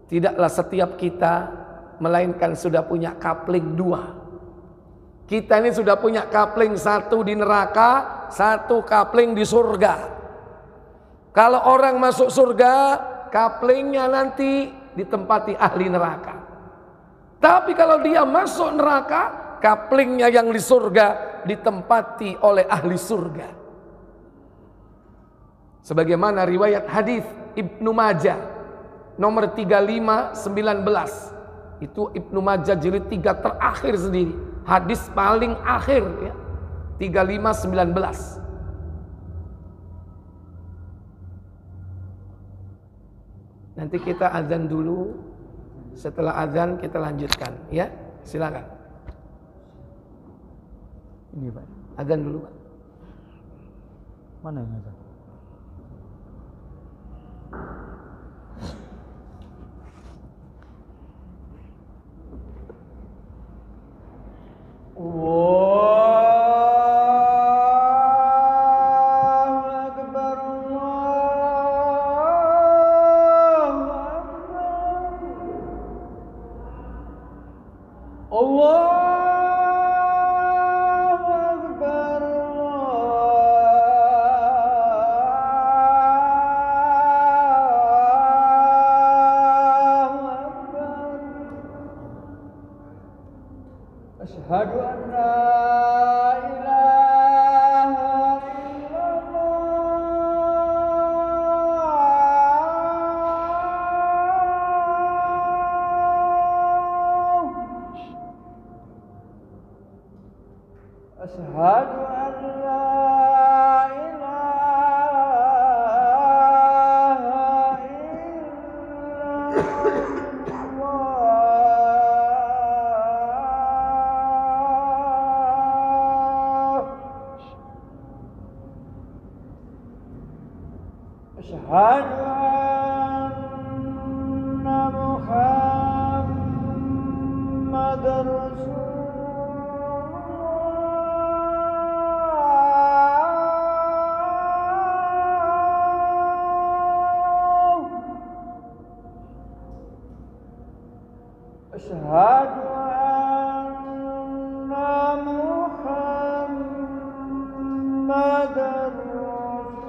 tidaklah setiap kita melainkan sudah punya kapling dua. Kita ini sudah punya kapling, satu di neraka, satu kapling di surga. Kalau orang masuk surga, kaplingnya nanti ditempati ahli neraka. Tapi kalau dia masuk neraka, kaplingnya yang di surga ditempati oleh ahli surga. Sebagaimana riwayat hadis Ibnu Majah nomor 3519. Itu Ibnu Majah jilid 3 terakhir sendiri, hadis paling akhir ya. 3519. Nanti kita azan dulu. Setelah azan kita lanjutkan ya. Silakan. Ini Pak, Azan dulu Pak. mana yang azan? Allahu Allahu Akbar. Allahu Akbar. Asyhadu an la ilaha illallah. Asyhadu an la ilaha illallah. Asyhadu anna Muhammadar Rasulullah. Asyhadu anna Muhammadar Rasulullah.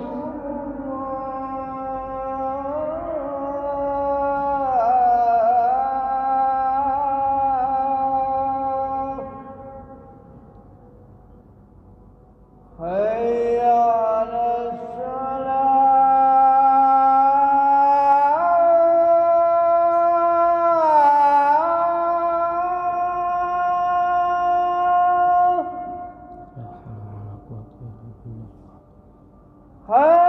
Hayya 'alas salah. Hayya 'alas salah.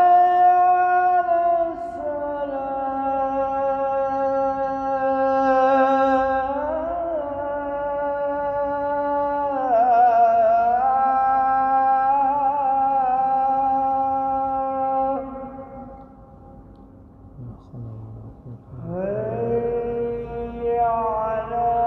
Hayya 'alal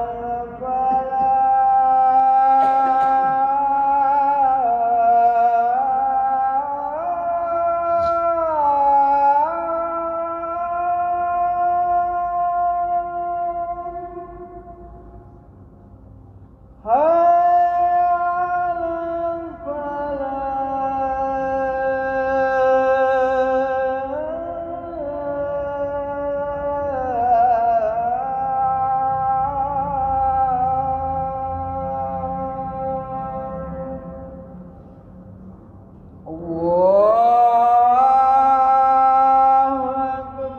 Allahu Akbar. Allahu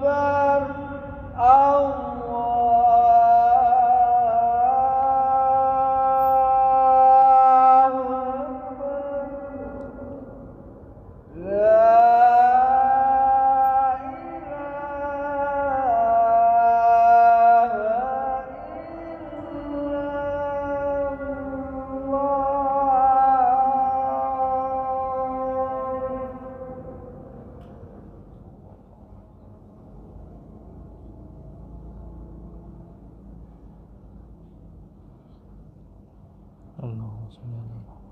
Akbar. La ilaha illallah. Allahumma shalli ala Muhammad.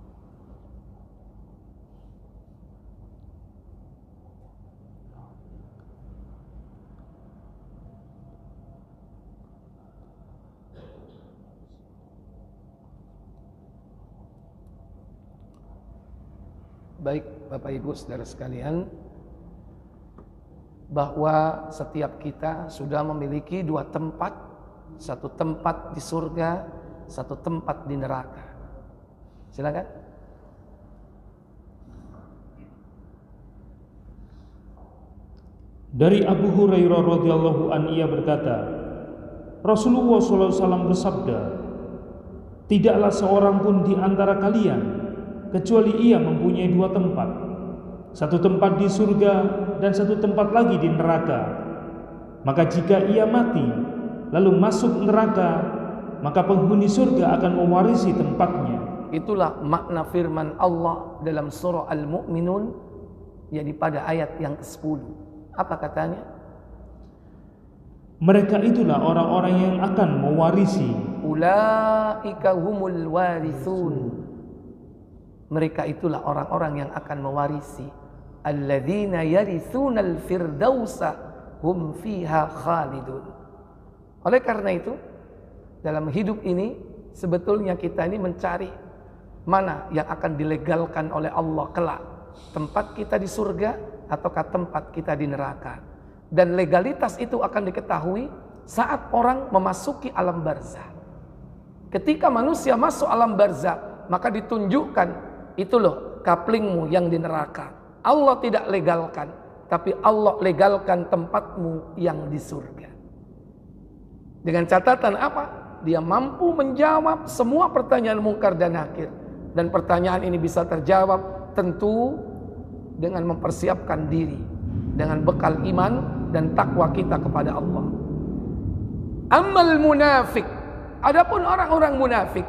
Baik Bapak Ibu Saudara sekalian, bahwa setiap kita sudah memiliki dua tempat, satu tempat di surga, satu tempat di neraka. Silakan. Dari Abu Hurairah radhiyallahu an ia berkata, Rasulullah SAW bersabda, tidaklah seorang pun di antara kalian kecuali ia mempunyai dua tempat, satu tempat di surga dan satu tempat lagi di neraka. Maka jika ia mati lalu masuk neraka, maka penghuni surga akan mewarisi tempatnya. Itulah makna firman Allah dalam surah Al-Mu'minun, yakni pada ayat yang ke-10. Apa katanya? Mereka itulah orang-orang yang akan mewarisi. Ulaika humul warithun. Mereka itulah orang-orang yang akan mewarisi. Alladzina yarithunal firdausa hum fiha khalidun. Oleh karena itu, dalam hidup ini sebetulnya kita ini mencari mana yang akan dilegalkan oleh Allah kelak. Tempat kita di surga ataukah tempat kita di neraka. Dan legalitas itu akan diketahui saat orang memasuki alam barzah. Ketika manusia masuk alam barzah, maka ditunjukkan, itu loh kaplingmu yang di neraka. Allah tidak legalkan, tapi Allah legalkan tempatmu yang di surga. Dengan catatan apa? Dia mampu menjawab semua pertanyaan mungkar dan nakir. Dan pertanyaan ini bisa terjawab tentu dengan mempersiapkan diri, dengan bekal iman dan takwa kita kepada Allah. Ammal munafik, adapun orang-orang munafik,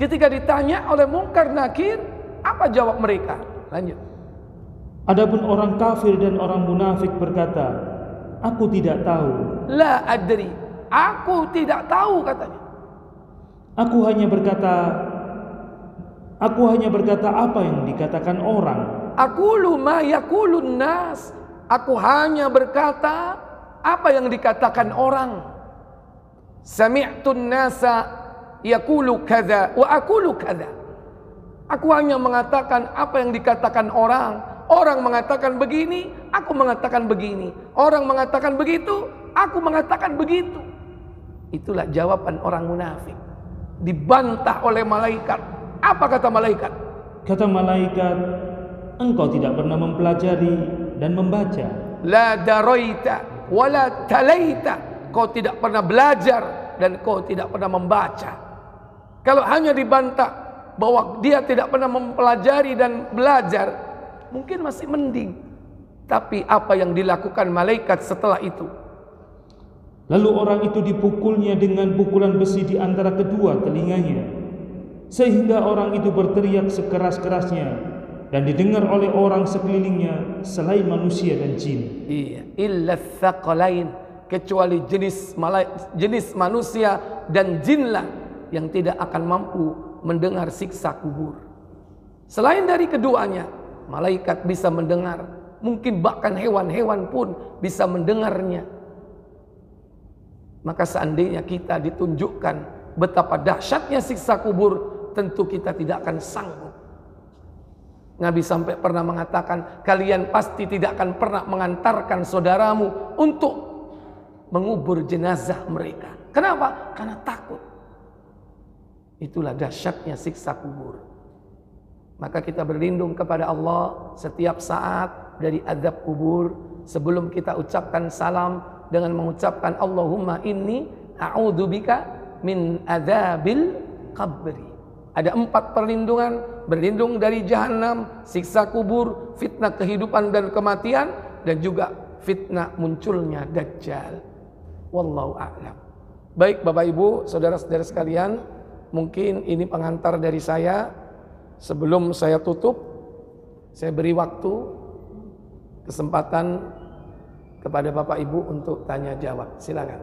ketika ditanya oleh mungkar nakir, apa jawab mereka? Lanjut. Adapun orang kafir dan orang munafik berkata, aku tidak tahu. La adri, aku tidak tahu katanya. Aku hanya berkata apa yang dikatakan orang. Aqulu ma yaqulun nas, aku hanya berkata apa yang dikatakan orang. Sami'tun nasa yaqulu kadza wa aqulu kadza. Aku hanya mengatakan apa yang dikatakan orang. Orang mengatakan begini, aku mengatakan begini. Orang mengatakan begitu, aku mengatakan begitu. Itulah jawaban orang munafik. Dibantah oleh malaikat. Apa kata malaikat? Kata malaikat, engkau tidak pernah mempelajari dan membaca. La daraita wa la talaita. Kau tidak pernah belajar dan kau tidak pernah membaca. Kalau hanya dibantah bahwa dia tidak pernah mempelajari dan belajar, mungkin masih mending. Tapi apa yang dilakukan malaikat setelah itu? Lalu orang itu dipukulnya dengan pukulan besi di antara kedua telinganya, sehingga orang itu berteriak sekeras-kerasnya dan didengar oleh orang sekelilingnya selain manusia dan jin. Iya, illa tsaqalain, kecuali jenis manusia dan jinlah yang tidak akan mampu mendengar siksa kubur. Selain dari keduanya, malaikat bisa mendengar, mungkin bahkan hewan-hewan pun bisa mendengarnya. Maka seandainya kita ditunjukkan betapa dahsyatnya siksa kubur, tentu kita tidak akan sanggup. Nabi sampai pernah mengatakan, kalian pasti tidak akan pernah mengantarkan saudaramu untuk mengubur jenazah mereka. Kenapa? Karena takut. Itulah dahsyatnya siksa kubur. Maka kita berlindung kepada Allah setiap saat dari azab kubur. Sebelum kita ucapkan salam dengan mengucapkan Allahumma inni a'udzubika min adzabil qabri. Ada 4 perlindungan, berlindung dari jahanam, siksa kubur, fitnah kehidupan dan kematian, dan juga fitnah munculnya Dajjal. Wallahu a'lam. Baik Bapak Ibu, saudara-saudara sekalian, mungkin ini pengantar dari saya. Sebelum saya tutup, saya beri waktu, kesempatan kepada Bapak Ibu untuk tanya jawab. Silakan.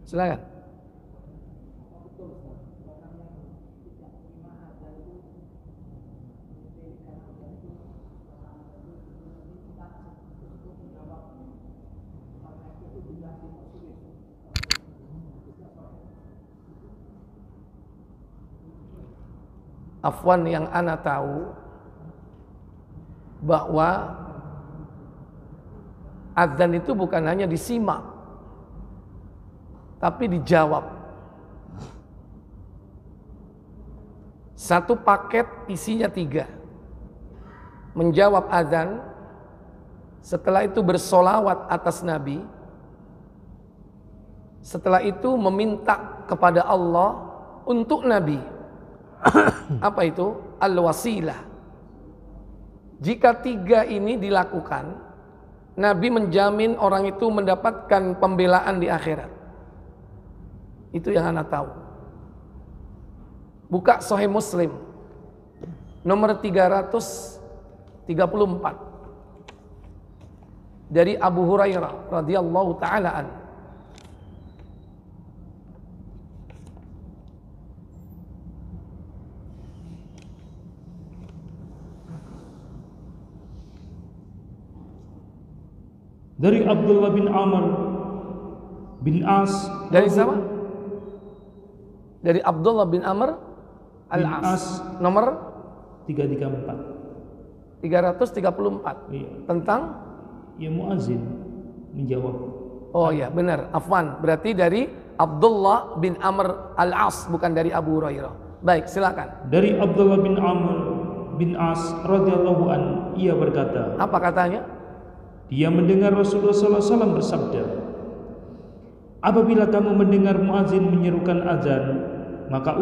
Silakan. Afwan, yang ana tahu bahwa azan itu bukan hanya disimak, tapi dijawab. Satu paket isinya 3. Menjawab azan, setelah itu bersolawat atas Nabi, setelah itu meminta kepada Allah untuk Nabi. Apa itu? Al-wasilah. Jika 3 ini dilakukan, Nabi menjamin orang itu mendapatkan pembelaan di akhirat. Itu yang Anda tahu. Buka Sahih Muslim nomor 334 dari Abu Hurairah radhiyallahu taala an. Dari Abdullah bin Amr bin As. Dari siapa? Dari Abdullah bin Amr Al-As. Nomor 334. 334. Iya. Tentang? Ya muazin menjawab. Oh ya benar, afwan. Berarti dari Abdullah bin Amr Al-As, bukan dari Abu Hurairah. Baik, silakan. Dari Abdullah bin Amr bin As radhiyallahu an, ia berkata. Apa katanya? Dia mendengar Rasulullah SAW bersabda, apabila kamu mendengar muazin menyerukan azan, maka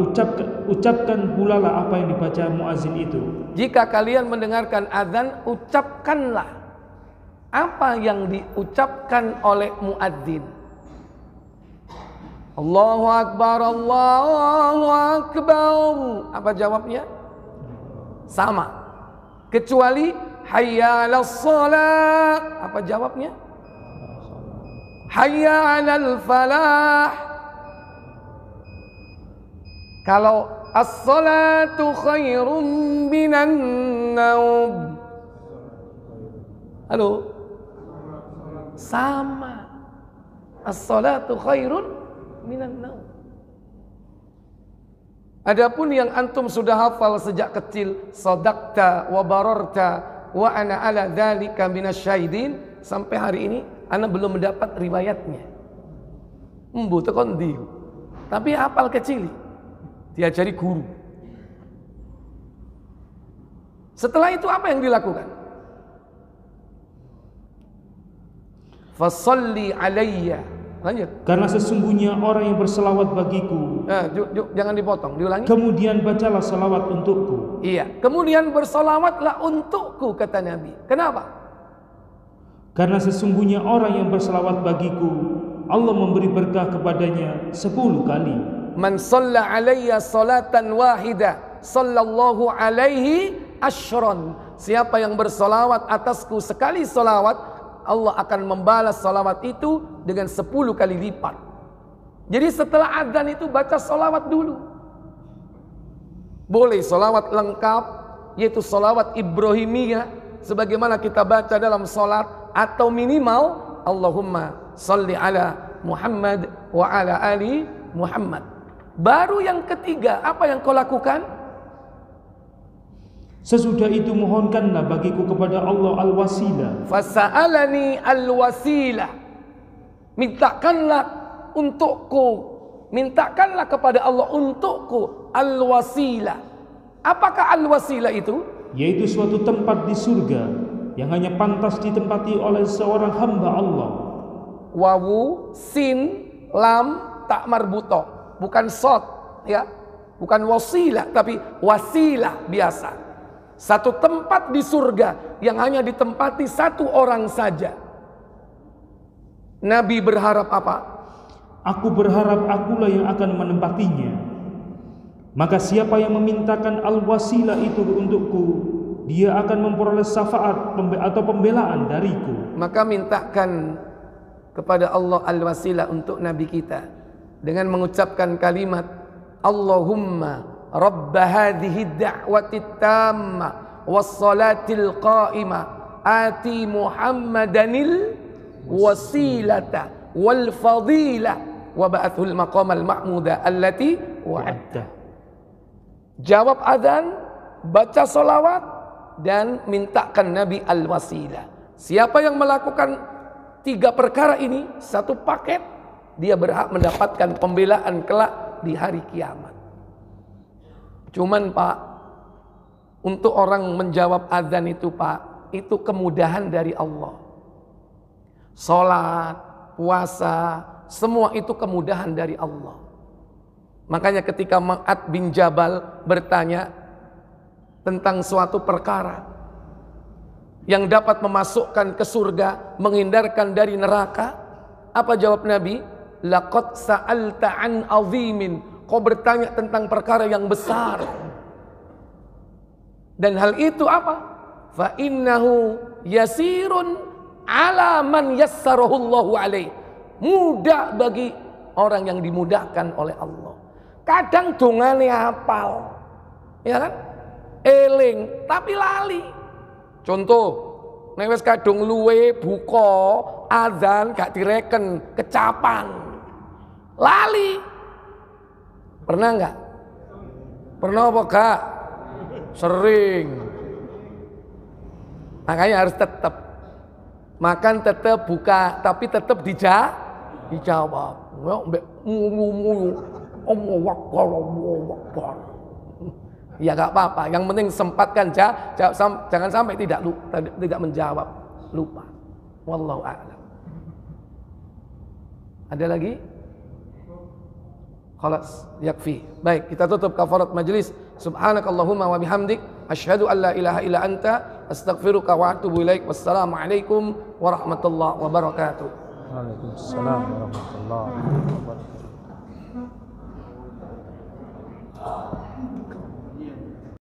ucapkan pula lah apa yang dibaca muazin itu. Jika kalian mendengarkan azan, ucapkanlah apa yang diucapkan oleh muadzin. Allahu Akbar, Allahu Akbar. Apa jawabnya? Sama. Kecuali hayya 'alas shalah. Apa jawabnya? Hayya 'alal falah. Kalau as-salatu khairum minan naum. Halo? Sama. As-salatu khairun minan naum. Adapun yang antum sudah hafal sejak kecil, sadaqta wa bararta wa ana ala dzalika minasyahidin, sampai hari ini ana belum mendapat riwayatnya. Embu tekon ndi. Tapi hafal kecil. Diajari guru. Setelah itu apa yang dilakukan? Fasalli alayya. Lanjut. Karena sesungguhnya orang yang berselawat bagiku. Jangan dipotong, diulangi. Kemudian bacalah salawat untukku. Iya, kemudian bersolawatlah untukku, kata Nabi. Kenapa? Karena sesungguhnya orang yang berselawat bagiku, Allah memberi berkah kepadanya 10 kali. Man shalla alayya salatan wahida, sallallahu alaihi asyran. Siapa yang bersolawat atasku sekali solawat, Allah akan membalas salawat itu dengan 10 kali lipat. Jadi setelah adzan itu baca salawat dulu. Boleh salawat lengkap, yaitu salawat Ibrahimiyah, sebagaimana kita baca dalam salat, atau minimal Allahumma salli ala Muhammad wa ala ali Muhammad. Baru yang ketiga, apa yang kau lakukan? Sesudah itu mohonkanlah bagiku kepada Allah al-wasilah. Fasa'alani al-wasilah. Mintakanlah untukku. Mintakanlah kepada Allah untukku al-wasilah. Apakah al-wasilah itu? Yaitu suatu tempat di surga yang hanya pantas ditempati oleh seorang hamba Allah. Wawu, sin, lam, tak marbutoh. Bukan sod, ya. Bukan wasilah, tapi wasilah biasa. Satu tempat di surga yang hanya ditempati satu orang saja. Nabi berharap apa? Aku berharap akulah yang akan menempatinya. Maka siapa yang memintakan al-wasilah itu untukku, dia akan memperoleh syafaat atau pembelaan dariku. Maka mintakan kepada Allah al-wasilah untuk Nabi kita dengan mengucapkan kalimat Allahumma Rabb hadhihi da'wati tamma wassalatil qa'imah ati Muhammadanil wasilata wal fadilah wa ba'athul maqamal mahmuda allati wa'adta. Jawab adzan, baca salawat, dan mintakan Nabi al-wasilah. Siapa yang melakukan 3 perkara ini, satu paket, dia berhak mendapatkan pembelaan kelak di hari kiamat. Cuman Pak, untuk orang menjawab azan itu Pak, itu kemudahan dari Allah. Salat, puasa, semua itu kemudahan dari Allah. Makanya ketika Mu'adz bin Jabal bertanya tentang suatu perkara yang dapat memasukkan ke surga, menghindarkan dari neraka, apa jawab Nabi? Laqad sa'alta an azimin. Kau bertanya tentang perkara yang besar. Dan hal itu apa? Fa innahu yasirun ala man yassarahu Allahu alaih. Mudah bagi orang yang dimudahkan oleh Allah. Kadang dongane hafal, ya kan? Eling tapi lali. Contoh, nek wis kadung luwe buka azan gak direken, kecapan. Lali. Pernah enggak? Pernah apa gak? Sering. Makanya harus tetap makan, tetap buka, tapi tetap dijawab. Ya gak apa-apa. Yang penting sempatkan jangan sampai tidak menjawab, lupa. Wallahu a'lam. Ada lagi? Khalas, yakfi. Baik, kita tutup kafarat majelis. Subhanakallahumma wa bihamdik asyhadu an la ilaha illa anta astaghfiruka wa atubu ilaik. Wassalamualaikum warahmatullahi wabarakatuh. Waalaikumsalam warahmatullahi wabarakatuh.